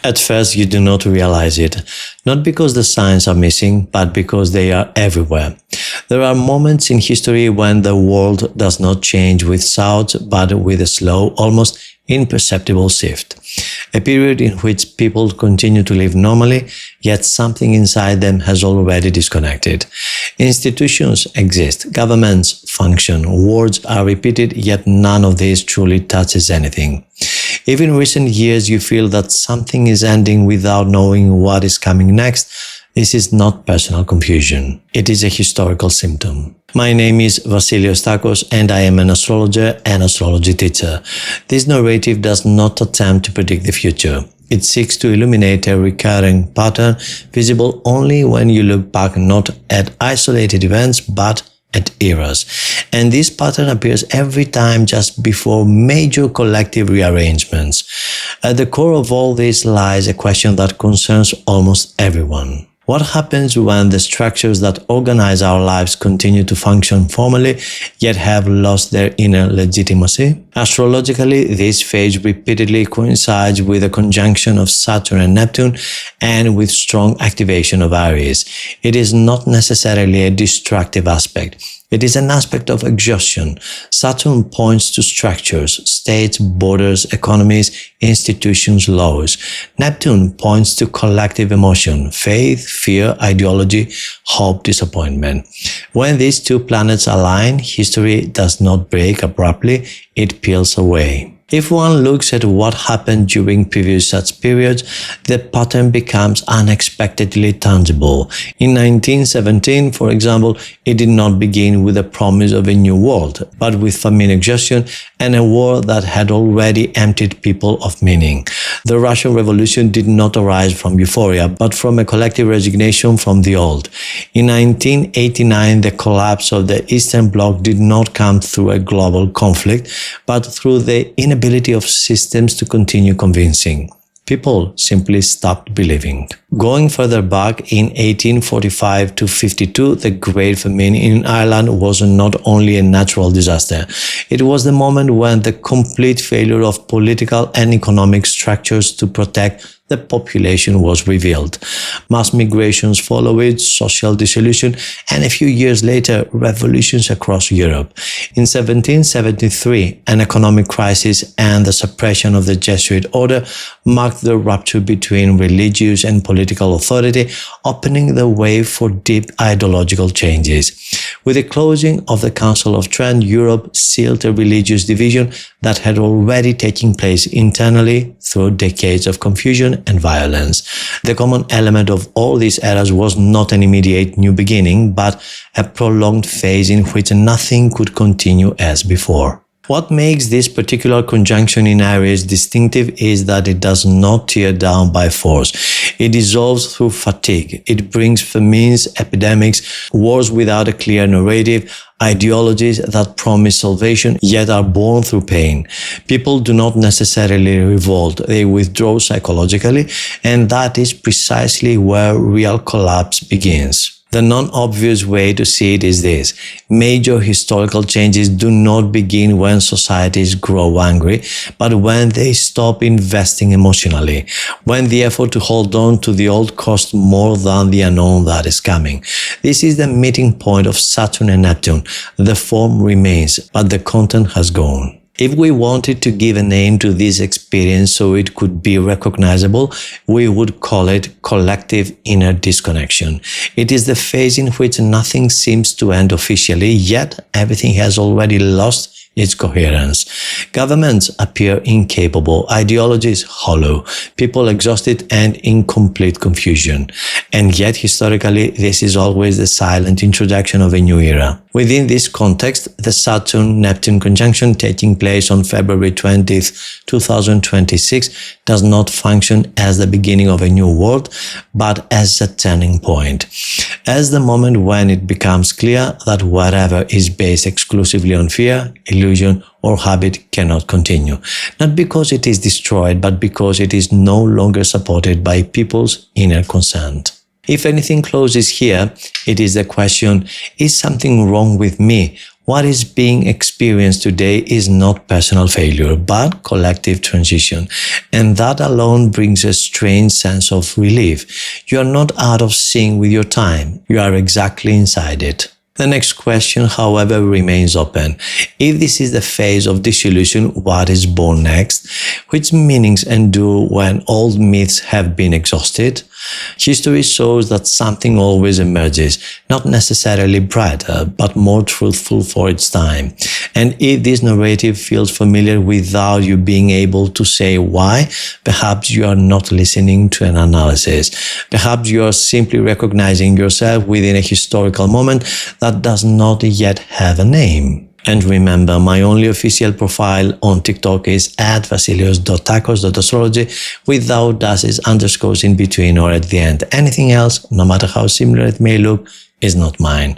At first, you do not realize it, not because the signs are missing, but because they are everywhere. There are moments in history when the world does not change with shouts, but with a slow, almost imperceptible shift. A period in which people continue to live normally, yet something inside them has already disconnected. Institutions exist, governments function, words are repeated, yet none of this truly touches anything. If in recent years you feel that something is ending without knowing what is coming next, this is not personal confusion. It is a historical symptom. My name is Vasilios Stakos and I am an astrologer and astrology teacher. This narrative does not attempt to predict the future. It seeks to illuminate a recurring pattern visible only when you look back not at isolated events but at eras. And this pattern appears every time just before major collective rearrangements. At the core of all this lies a question that concerns almost everyone. What happens when the structures that organize our lives continue to function formally, yet have lost their inner legitimacy? Astrologically, this phase repeatedly coincides with a conjunction of Saturn and Neptune and with strong activation of Aries. It is not necessarily a destructive aspect. It is an aspect of exhaustion. Saturn points to structures, states, borders, economies, institutions, laws. Neptune points to collective emotion, faith, fear, ideology, hope, disappointment. When these two planets align, history does not break abruptly, it peels away. If one looks at what happened during previous such periods, the pattern becomes unexpectedly tangible. In 1917, for example, it did not begin with the promise of a new world, but with famine, exhaustion, and a war that had already emptied people of meaning. The Russian Revolution did not arise from euphoria, but from a collective resignation from the old. In 1989, the collapse of the Eastern Bloc did not come through a global conflict, but through the inability of systems to continue convincing. People simply stopped believing. Going further back, in 1845 to 52, the Great Famine in Ireland was not only a natural disaster. It was the moment when the complete failure of political and economic structures to protect the population was revealed. Mass migrations followed, social dissolution, and a few years later, revolutions across Europe. In 1773, an economic crisis and the suppression of the Jesuit order marked the rupture between religious and political authority, opening the way for deep ideological changes. With the closing of the Council of Trent, Europe sealed a religious division that had already taken place internally through decades of confusion and violence. The common element of all these eras was not an immediate new beginning, but a prolonged phase in which nothing could continue as before. What makes this particular conjunction in Aries distinctive is that it does not tear down by force. It dissolves through fatigue. It brings famines, epidemics, wars without a clear narrative, ideologies that promise salvation yet are born through pain. People do not necessarily revolt, they withdraw psychologically, and that is precisely where real collapse begins. The non-obvious way to see it is this: major historical changes do not begin when societies grow angry, but when they stop investing emotionally, when the effort to hold on to the old costs more than the unknown that is coming. This is the meeting point of Saturn and Neptune. The form remains, but the content has gone. If we wanted to give a name to this experience so it could be recognizable, we would call it collective inner disconnection. It is the phase in which nothing seems to end officially, yet everything has already lost its coherence. Governments appear incapable, ideologies hollow, people exhausted and in complete confusion. And yet, historically, this is always the silent introduction of a new era. Within this context, the Saturn-Neptune conjunction taking place on February 20th, 2026 does not function as the beginning of a new world, but as a turning point. As the moment when it becomes clear that whatever is based exclusively on fear, illusion, or habit cannot continue. Not because it is destroyed, but because it is no longer supported by people's inner consent. If anything closes here, it is the question, is something wrong with me? What is being experienced today is not personal failure, but collective transition. And that alone brings a strange sense of relief. You are not out of sync with your time. You are exactly inside it. The next question, however, remains open. If this is the phase of dissolution, what is born next? Which meanings endure when old myths have been exhausted? History shows that something always emerges, not necessarily brighter, but more truthful for its time. And if this narrative feels familiar without you being able to say why, perhaps you are not listening to an analysis. Perhaps you are simply recognizing yourself within a historical moment that does not yet have a name. And remember, my only official profile on TikTok is @vasilios.takos.astrology without dashes, underscores in between or at the end. Anything else, no matter how similar it may look, is not mine.